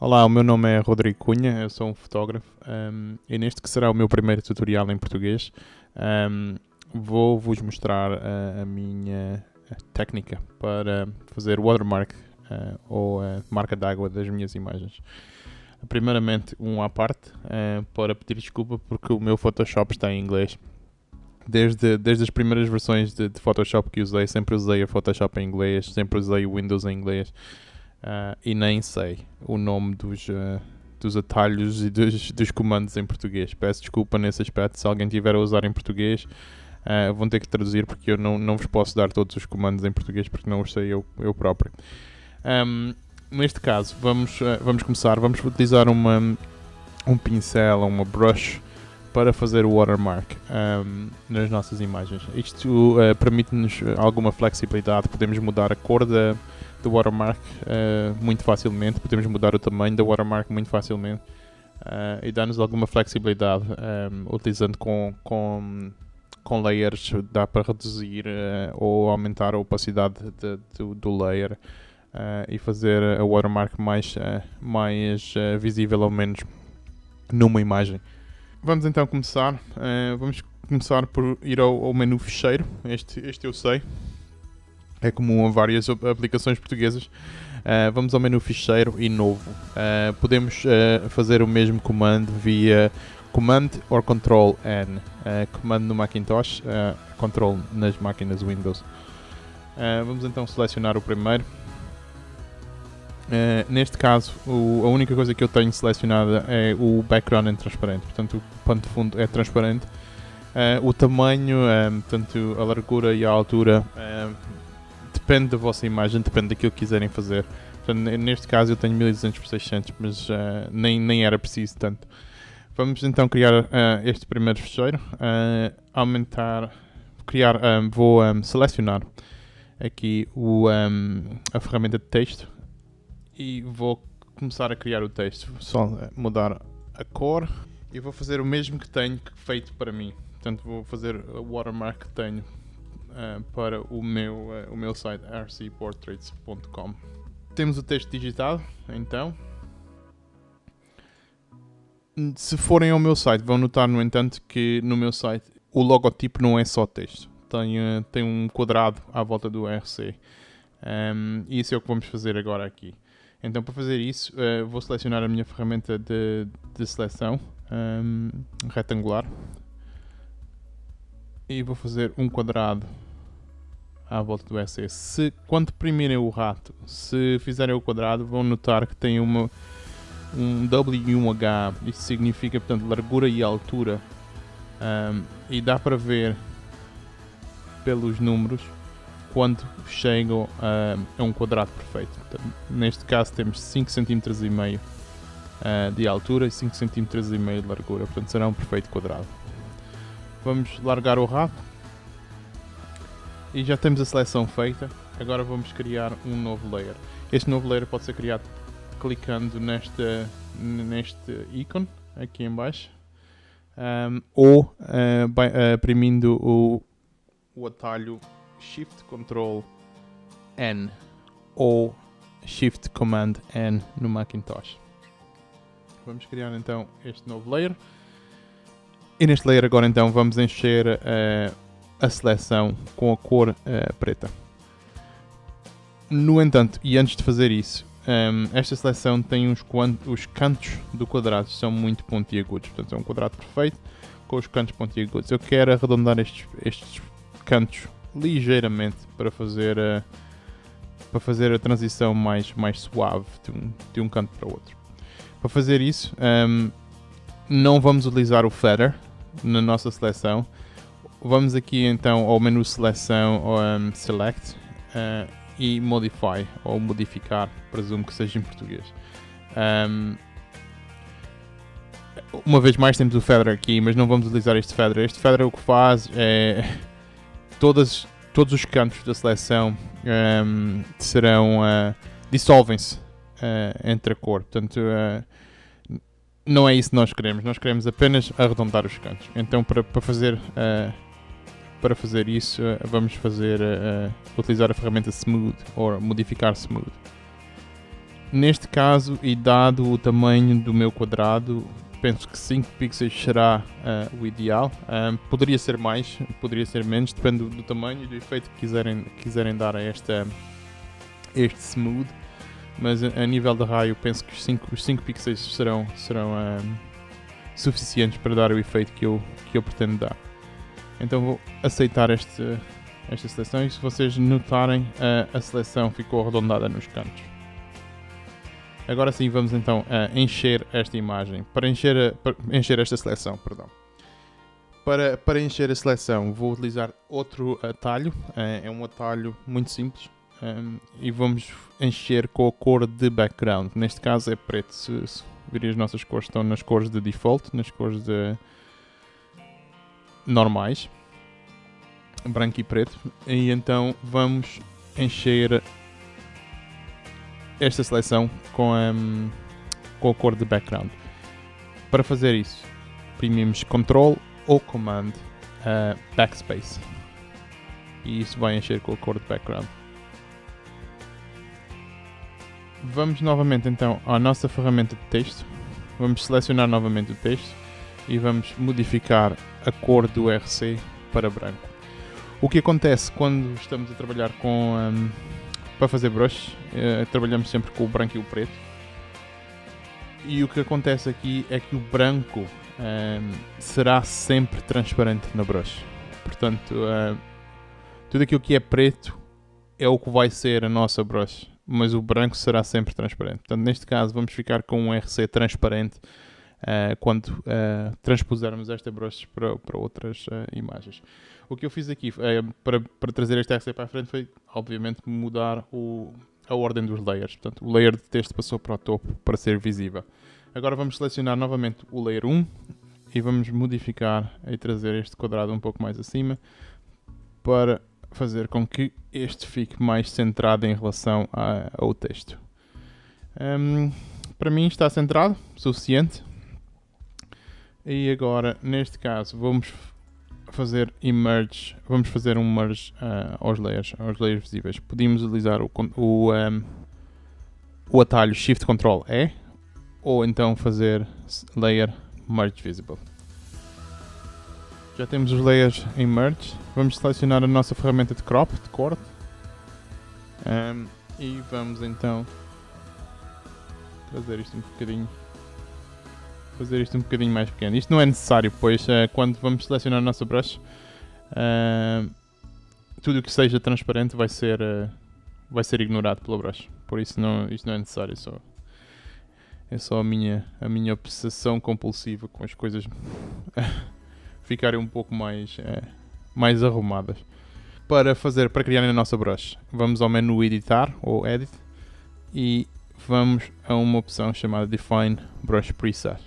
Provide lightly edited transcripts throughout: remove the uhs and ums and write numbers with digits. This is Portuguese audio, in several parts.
Olá, o meu nome é Rodrigo Cunha, eu sou um fotógrafo e neste que será o meu primeiro tutorial em português, vou-vos mostrar a minha técnica para fazer watermark ou marca d'água das minhas imagens. Primeiramente, à parte, para pedir desculpa porque o meu Photoshop está em inglês. Desde as primeiras versões de Photoshop que usei, sempre usei o Photoshop em inglês, sempre usei o Windows em inglês. E nem sei o nome dos atalhos e dos comandos em português. Peço desculpa nesse aspecto. Se alguém tiver a usar em português, vão ter que traduzir, porque eu não vos posso dar todos os comandos em português porque não os sei eu próprio. Neste caso, vamos começar. Vamos utilizar um pincel, uma brush, para fazer o watermark nas nossas imagens. Isto permite-nos alguma flexibilidade. Podemos mudar a cor do watermark muito facilmente, podemos mudar o tamanho do watermark muito facilmente e dá-nos alguma flexibilidade. Utilizando com layers, dá para reduzir ou aumentar a opacidade do layer e fazer a watermark mais visível, ou menos, numa imagem. Vamos então começar. Vamos começar por ir ao menu ficheiro. Este eu sei. É comum a várias aplicações portuguesas. Vamos ao menu ficheiro e novo. Podemos fazer o mesmo comando via Command ou Control N. Comando no Macintosh, Control nas máquinas Windows. Vamos então selecionar o primeiro. Neste caso, a única coisa que eu tenho selecionada é o background em transparente. Portanto, o pano de fundo é transparente. O tamanho, portanto, a largura e a altura, depende da vossa imagem, depende daquilo que quiserem fazer. Portanto, neste caso eu tenho 1200x600, mas nem era preciso tanto. Vamos então criar este primeiro ficheiro. Vou selecionar aqui a ferramenta de texto e vou começar a criar o texto. Só mudar a cor e vou fazer o mesmo que tenho feito para mim. Portanto, vou fazer o watermark que tenho para o meu site rcportraits.com. Temos o texto digitado, então. Se forem ao meu site, vão notar, no entanto, que no meu site o logotipo não é só texto. Tem um quadrado à volta do RC. E isso é o que vamos fazer agora aqui. Então, para fazer isso, vou selecionar a minha ferramenta de seleção retangular. E vou fazer um quadrado à volta do RC. Quando deprimirem o rato, se fizerem o quadrado, vão notar que tem um W e um H. Isso significa, portanto, largura e altura. E dá para ver pelos números quando chegam a um quadrado perfeito. Portanto, neste caso temos 5,5 cm de altura e 5,5 cm de largura. Portanto, será um perfeito quadrado. Vamos largar o rato. E já temos a seleção feita. Agora vamos criar um novo layer. Este novo layer pode ser criado clicando neste ícone aqui em baixo, ou oprimindo o atalho Shift Control N ou Shift Command N no Macintosh. Vamos criar então este novo layer. E neste layer agora então vamos encher a seleção com a cor preta. No entanto, e antes de fazer isso, esta seleção tem os cantos do quadrado são muito pontiagudos. Portanto, é um quadrado perfeito com os cantos pontiagudos. Eu quero arredondar estes cantos ligeiramente para fazer a transição mais suave de um canto para o outro. Para fazer isso, não vamos utilizar o feather na nossa seleção. Vamos aqui então ao menu seleção, select, e modify, ou modificar, presumo que seja em português. Uma vez mais temos o feather aqui, mas não vamos utilizar este feather. Este feather o que faz é todos os cantos da seleção dissolvem-se entre a cor. Portanto, não é isso que nós queremos. Nós queremos apenas arredondar os cantos. Então, para fazer isso, vamos utilizar a ferramenta Smooth, ou modificar Smooth. Neste caso, e dado o tamanho do meu quadrado, penso que 5 pixels será o ideal. Poderia ser mais, poderia ser menos, depende do tamanho e do efeito que quiserem dar a este smooth. Mas a nível de raio, penso que os 5 pixels serão suficientes para dar o efeito que eu pretendo dar. Então vou aceitar esta seleção, e se vocês notarem, a seleção ficou arredondada nos cantos. Agora sim, vamos então encher esta imagem. Para encher esta seleção, perdão. Para encher a seleção, vou utilizar outro atalho. É um atalho muito simples. E vamos encher com a cor de background. Neste caso é preto. Se virem, as nossas cores estão nas cores de default, nas cores de normais, branco e preto. E então vamos encher esta seleção com a cor de background. Para fazer isso, imprimimos Ctrl ou Command Backspace. E isso vai encher com a cor de background. Vamos novamente então à nossa ferramenta de texto. Vamos selecionar novamente o texto e vamos modificar a cor do RC para branco. O que acontece quando estamos a trabalhar para fazer brush, trabalhamos sempre com o branco e o preto. E o que acontece aqui é que o branco será sempre transparente na brush. Portanto, tudo aquilo que é preto é o que vai ser a nossa brush, mas o branco será sempre transparente. Portanto, neste caso vamos ficar com um RC transparente quando transpusermos esta brush para outras imagens. O que eu fiz aqui para trazer este RC para a frente foi, obviamente, mudar a ordem dos layers. Portanto, o layer de texto passou para o topo para ser visível. Agora vamos selecionar novamente o layer 1 e vamos modificar e trazer este quadrado um pouco mais acima para fazer com que este fique mais centrado em relação ao texto. Para mim está centrado, suficiente. E agora, neste caso, vamos fazer um merge aos layers visíveis. Podíamos utilizar o atalho Shift Ctrl E, ou então fazer Layer Merge Visible. Já temos os layers em Merge. Vamos selecionar a nossa ferramenta de crop, de corte. E vamos então fazer isto um bocadinho mais pequeno. Isto não é necessário, pois quando vamos selecionar a nossa brush, tudo o que seja transparente vai ser ignorado pela brush. Por isso isto não é necessário. É só a minha obsessão compulsiva com as coisas ficarem um pouco mais arrumadas. Para criar a nossa brush, vamos ao menu Editar ou Edit e vamos a uma opção chamada Define Brush Preset.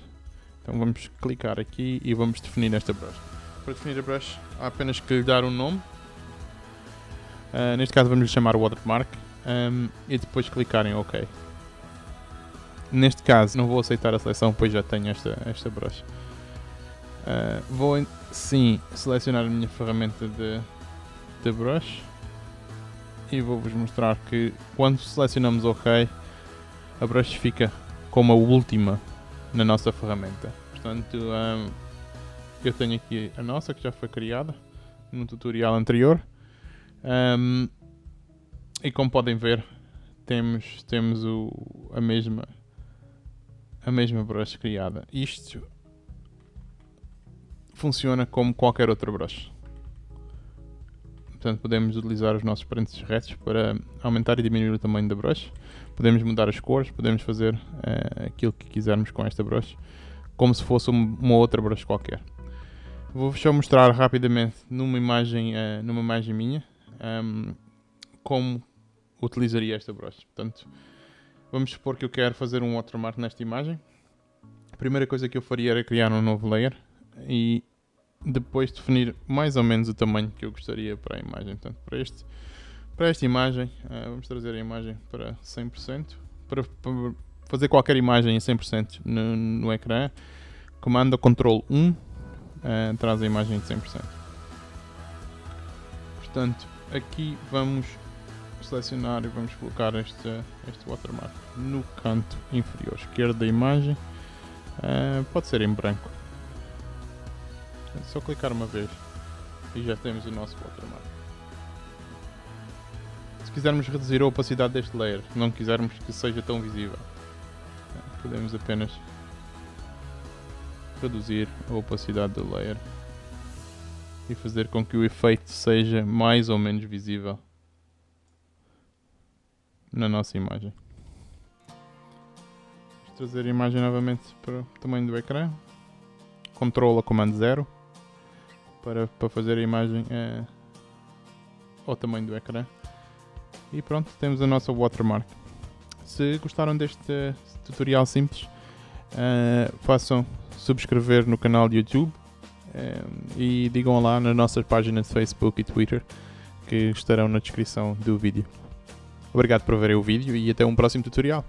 Então vamos clicar aqui e vamos definir esta brush. Para definir a brush, há apenas que lhe dar um nome. Neste caso vamos lhe chamar Watermark e depois clicar em OK. Neste caso não vou aceitar a seleção, pois já tenho esta brush. Vou sim selecionar a minha ferramenta de brush e vou-vos mostrar que quando selecionamos OK, a brush fica como a última na nossa ferramenta. Portanto, eu tenho aqui a nossa que já foi criada no tutorial anterior, e como podem ver temos a mesma brush criada. Isto funciona como qualquer outra brush. Portanto, podemos utilizar os nossos parênteses retos para aumentar e diminuir o tamanho da brush. Podemos mudar as cores, podemos fazer aquilo que quisermos com esta brush, como se fosse uma outra brush qualquer. Vou-vos só mostrar rapidamente numa imagem minha como utilizaria esta brush. Portanto, vamos supor que eu quero fazer um watermark nesta imagem. A primeira coisa que eu faria era criar um novo layer e depois definir mais ou menos o tamanho que eu gostaria para a imagem. Portanto, para esta imagem, vamos trazer a imagem para 100%. Para fazer qualquer imagem em 100% no ecrã, comando Ctrl 1 traz a imagem de 100%. Portanto, aqui vamos selecionar e vamos colocar este watermark no canto inferior esquerdo da imagem. Pode ser em branco. É só clicar uma vez e já temos o nosso watermark. Se quisermos reduzir a opacidade deste layer, não quisermos que seja tão visível, podemos apenas reduzir a opacidade do layer e fazer com que o efeito seja mais ou menos visível na nossa imagem. Vamos trazer a imagem novamente para o tamanho do ecrã. Ctrl a comando 0 para fazer a imagem ao tamanho do ecrã. E pronto, temos a nossa watermark. Se gostaram deste tutorial simples, façam subscrever no canal de YouTube e digam lá nas nossas páginas de Facebook e Twitter que estarão na descrição do vídeo. Obrigado por verem o vídeo e até um próximo tutorial.